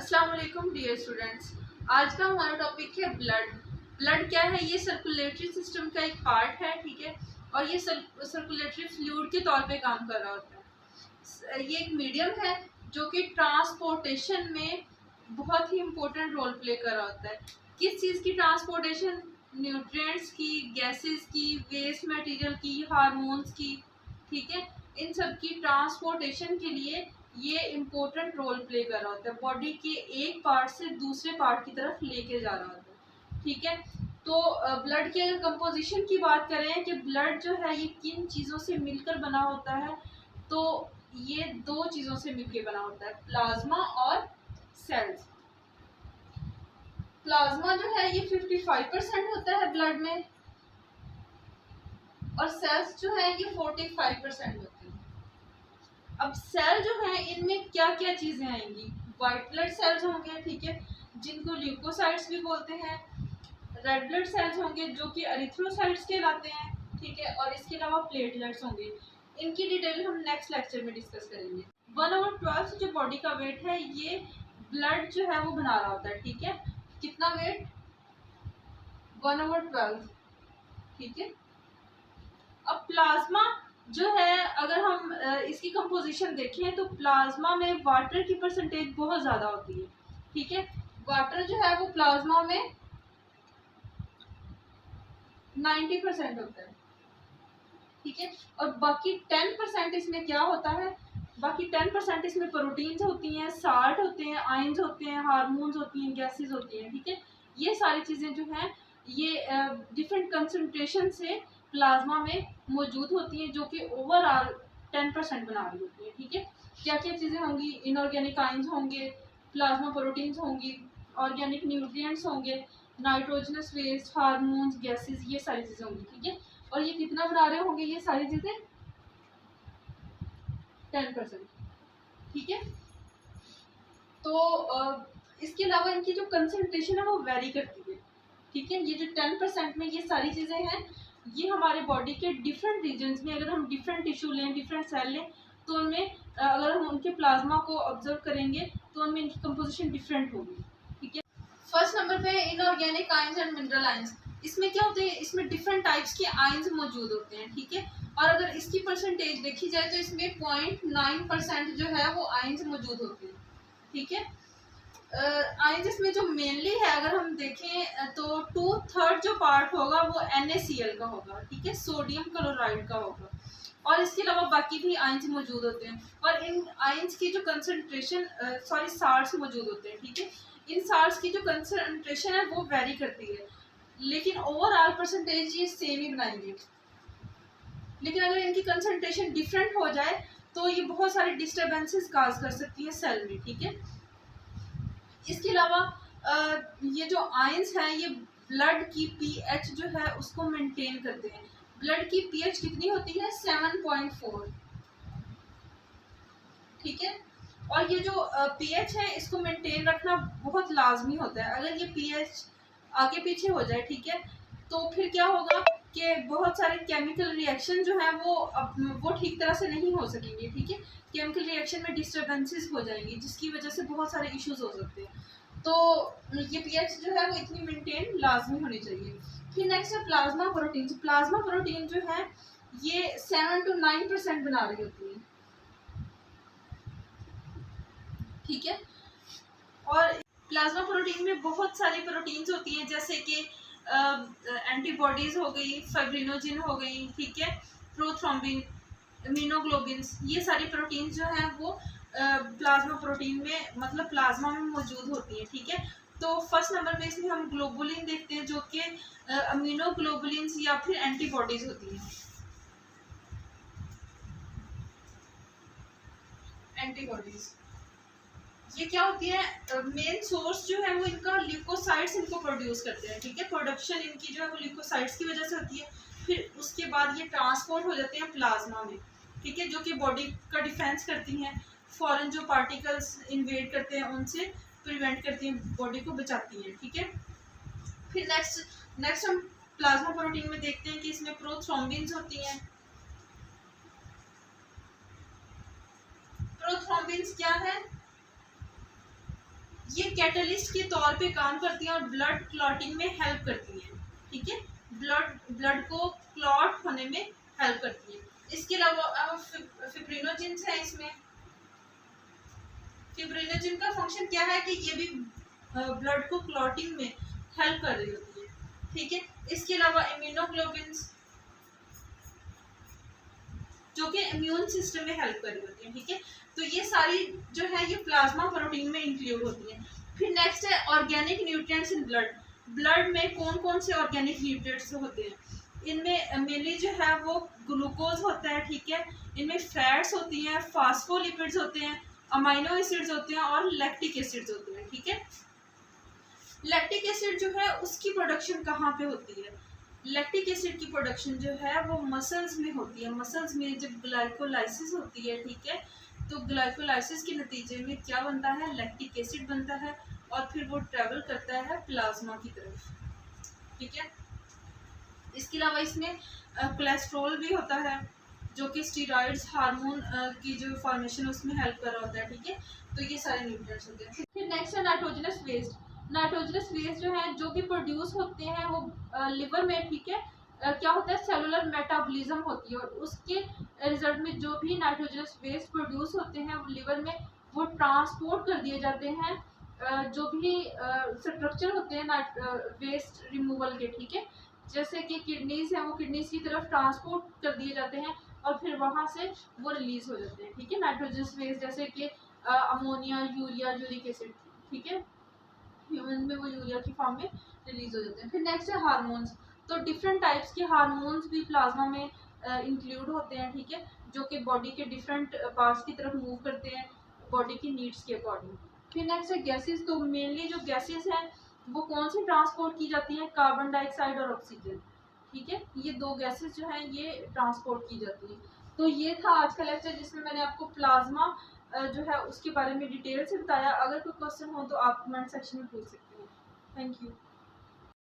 अस्सलाम वालेकुम dear students. आज का हमारा टॉपिक है ब्लड। ब्लड क्या है? ये सर्कुलेटरी सिस्टम का एक पार्ट है, ठीक है। और ये सर्कुलेटरी फ्लूइड के तौर पे काम कर रहा होता है। ये एक मीडियम है जो कि ट्रांसपोर्टेशन में बहुत ही इम्पोर्टेंट रोल प्ले कर रहा होता है। किस चीज़ की ट्रांसपोर्टेशन? न्यूट्रिएंट्स की, गैसेस की, वेस्ट मटेरियल की, हार्मोन्स की, ठीक है। इन सब की ट्रांसपोर्टेशन के लिए ये इम्पोर्टेंट रोल प्ले कर रहा होता है, बॉडी के एक पार्ट से दूसरे पार्ट की तरफ लेके जा रहा होता है, ठीक है। तो ब्लड की अगर कंपोजिशन की बात करें कि ब्लड जो है ये किन चीज़ों से मिलकर बना होता है, तो ये दो चीज़ों से मिलकर बना होता है, प्लाज्मा और सेल्स। प्लाज्मा जो है ये 55% होता है ब्लड में, और सेल्स जो है ये 45% होते हैं। अब सेल जो है इनमें क्या क्या चीजें आएंगी? व्हाइट ब्लड सेल्स होंगे, ठीक है, जिनको ल्यूकोसाइट्स भी बोलते हैं। रेड ब्लड सेल्स होंगे जो कि एरिथ्रोसाइट्स कहलाते हैं, ठीक है। और इसके अलावा प्लेटलेट्स होंगे। इनकी डिटेल हम नेक्स्ट लेक्चर में डिस्कस करेंगे। 1/12 जो बॉडी का वेट है ये ब्लड जो है वो बना रहा होता है, ठीक है। कितना वेट? 1/12, ठीक है। अब प्लाज्मा जो है, अगर हम इसकी कंपोजिशन देखें तो प्लाज्मा में वाटर की परसेंटेज बहुत ज़्यादा होती है, ठीक है। वाटर जो है वो प्लाज्मा में 90% होता है, ठीक है। और बाकी 10% इसमें क्या होता है? बाकी 10% इसमें प्रोटीन्स होती हैं, साल्ट होते हैं, आयंस होते हैं, हार्मोन्स होती हैं, गैसेस होती हैं, ठीक है। ये सारी चीज़ें जो हैं ये डिफरेंट कंसंट्रेशन से प्लाज्मा में मौजूद होती हैं, जो कि ओवरऑल 10% बना रही होती है, ठीक है। क्या क्या चीज़ें होंगी? इनऑर्गेनिक आयंस होंगे, प्लाज्मा प्रोटीन्स होंगी, ऑर्गेनिक न्यूट्रिएंट्स होंगे, नाइट्रोजनस वेस्ट, हार्मोन्स, गैसेस, ये सारी चीज़ें होंगी, ठीक है। और ये कितना बना रहे होंगे ये सारी चीज़ें? 10%, ठीक है। तो इसके अलावा इनकी जो कंसंट्रेशन है वो वेरी करती है, ठीक है। ये जो 10% में ये सारी चीज़ें हैं, ये हमारे बॉडी के डिफरेंट रीजन्स में, अगर हम डिफरेंट टिश्यू लें, डिफरेंट सेल लें, तो उनमें अगर हम उनके प्लाज्मा को ऑब्जर्व करेंगे तो उनमें इनकी कंपोजिशन डिफरेंट होगी, ठीक है। फर्स्ट नंबर पे inorganic ions and mineral ions. इसमें क्या होते हैं? इसमें डिफरेंट टाइप्स के आयंस मौजूद होते हैं, ठीक है। और अगर इसकी परसेंटेज देखी जाए तो इसमें 0.9% जो है वो आयंस मौजूद होते हैं, ठीक है। आयंस इसमें जो मेनली है, अगर हम देखें तो 2/3 जो पार्ट होगा वो NaCl का होगा, ठीक है, सोडियम क्लोराइड का होगा। और इसके अलावा बाकी भी आयंस मौजूद होते हैं, और इन आयंस की जो कंसंट्रेशन साल्ट्स मौजूद होते हैं, ठीक है। इन साल्ट्स की जो कंसंट्रेशन है वो वेरी करती है, लेकिन ओवरऑल परसेंटेज ये सेम ही बनाएंगे। लेकिन अगर इनकी कंसंट्रेशन डिफरेंट हो जाए तो ये बहुत सारे डिस्टर्बेंसेस काज कर सकती है सेल में, ठीक है। इसके अलावा ये जो आयंस हैं ये ब्लड की pH जो है उसको मेंटेन करते हैं। ब्लड की pH कितनी होती है? 7.4, ठीक है। और ये जो pH है इसको मेंटेन रखना बहुत लाजमी होता है। अगर ये pH आगे पीछे हो जाए, ठीक है, तो फिर क्या होगा कि बहुत सारे केमिकल रिएक्शन जो है वो ठीक तरह से नहीं हो सकेंगे, ठीक है। केमिकल रिएक्शन में डिस्टर्बेंसेस हो जाएंगी, जिसकी वजह से बहुत सारे इश्यूज हो सकते हैं। तो ये pH जो है वो इतनी मेंटेन लाजमी होनी चाहिए। फिर नेक्स्ट है प्लाज्मा प्रोटीन। प्लाज्मा प्रोटीन जो है ये 7 to 9% बना रही होती है, ठीक है। और प्लाज्मा प्रोटीन में बहुत सारी प्रोटीन्स होती हैं, जैसे कि एंटीबॉडीज हो गई, फाइब्रिनोजिन हो गई, ठीक है, प्रोथ्रोम्बिन, इम्यूनोग्लोबिन, ये सारी प्रोटीन्स जो हैं वो प्लाज्मा प्रोटीन में, मतलब प्लाज्मा में मौजूद होती हैं, ठीक है। तो फर्स्ट नंबर पे इसमें हम ग्लोबुलिन देखते हैं, जो कि इम्यूनोग्लोबुलिन्स या फिर एंटीबॉडीज होती हैं, एंटीबॉडीज। ये क्या होती है? मेन सोर्स जो है वो इनका ल्यूकोसाइट्स इनको प्रोड्यूस करते हैं, ठीक है। प्रोडक्शन इनकी जो है वो ल्यूकोसाइट्स की वजह से होती है। फिर उसके बाद ये ट्रांसपोर्ट हो जाते हैं प्लाज्मा में, ठीक है, जो कि बॉडी का डिफेंस करती हैं, फॉरेन जो पार्टिकल्स इन्वेड करते हैं उनसे प्रिवेंट करती हैं, बॉडी को बचाती हैं, ठीक है। फिर नेक्स्ट हम प्लाज्मा प्रोटीन में देखते हैं कि इसमें प्रोथ्रोम्बिन्स होती हैं। प्रोथ्रोम्बिन्स क्या है? ये कैटलिस्ट के तौर पे काम करती हैं और ब्लड क्लॉटिंग में हेल्प करती हैं, ठीक है, ब्लड को क्लॉट होने में हेल्प करती है। इसके अलावा फिब्रिनोजिन्स है इसमें। फिब्रिनोजिन का फंक्शन क्या है कि ये भी ब्लड को क्लॉटिंग में हेल्प कर रही होती है, ठीक है। इसके अलावा इम्यूनोग्लोबिन्स जो कि इम्यून सिस्टम में हेल्प कर रही होती है, ठीक है। तो ये सारी जो है ये प्लाज्मा प्रोटीन में इंक्लूड होती है। फिर नेक्स्ट है organic nutrients in blood. Blood में कौन कौन से ऑर्गेनिक न्यूट्रिएंट्स होते हैं? इनमें मेनली जो है वो ग्लूकोज होता है, ठीक है। इनमें फैट्स होती हैं, फास्फोलिपिड्स होते हैं, अमाइनो एसिड्स होते हैं और लैक्टिक एसिड्स होते हैं, ठीक है। लैक्टिक एसिड जो है उसकी प्रोडक्शन कहाँ पे होती है? लैक्टिक एसिड की प्रोडक्शन जो है वो मसल्स में होती है। मसल्स में जब ग्लाइकोलाइसिस होती है, ठीक है, तो ग्लाइकोलाइसिस के नतीजे में क्या बनता है? लैक्टिक एसिड बनता है और फिर वो ट्रेवल करता है प्लाज्मा की तरफ, ठीक है। इसके अलावा इसमें कोलेस्ट्रॉल भी होता है जो कि स्टीरॉइड्स हार्मोन की जो फॉर्मेशन उसमें हेल्प कर रहा होता है, ठीक है। तो ये सारे न्यूट्रिएंट्स होते हैं। फिर नेक्स्ट है नाइट्रोजनस वेस्ट। नाइट्रोजनस वेस्ट जो है जो कि प्रोड्यूस होते हैं वो लिवर में, ठीक है। क्या होता है? सेलुलर मेटाबॉलिज्म होती है और उसके रिजल्ट में जो भी नाइट्रोजनस वेस्ट प्रोड्यूस होते हैं वो लिवर में वो ट्रांसपोर्ट कर दिए जाते हैं जो भी स्ट्रक्चर होते हैं वेस्ट रिमूवल के, ठीक है। जैसे कि किडनीज है वो किडनीज की तरफ ट्रांसपोर्ट कर दिए जाते हैं और फिर वहाँ से वो रिलीज हो जाते हैं, ठीक है, नाइट्रोजनस वेस्ट जैसे कि अमोनिया, यूरिया, यूरिक एसिड, ठीक है। ह्यूमन में वो यूरिया की फॉर्म में रिलीज हो जाते हैं। फिर नेक्स्ट है हार्मोन्स। तो डिफरेंट टाइप्स के हार्मोन्स भी प्लाज्मा में इंक्लूड होते हैं, ठीक है, जो कि बॉडी के डिफरेंट पार्ट्स की तरफ मूव करते हैं बॉडी की नीड्स के अकॉर्डिंग। फिर नेक्स्ट है गैसेस। तो मेनली जो गैसेस हैं वो कौन सी ट्रांसपोर्ट की जाती हैं? कार्बन डाइऑक्साइड और ऑक्सीजन, ठीक है। ये दो गैसेस जो हैं ये ट्रांसपोर्ट की जाती हैं। तो ये था आज का लेक्चर जिसमें मैंने आपको प्लाज्मा जो है उसके बारे में डिटेल से बताया। अगर कोई क्वेश्चन हो तो आप कमेंट सेक्शन में पूछ सकते हैं। Thank you.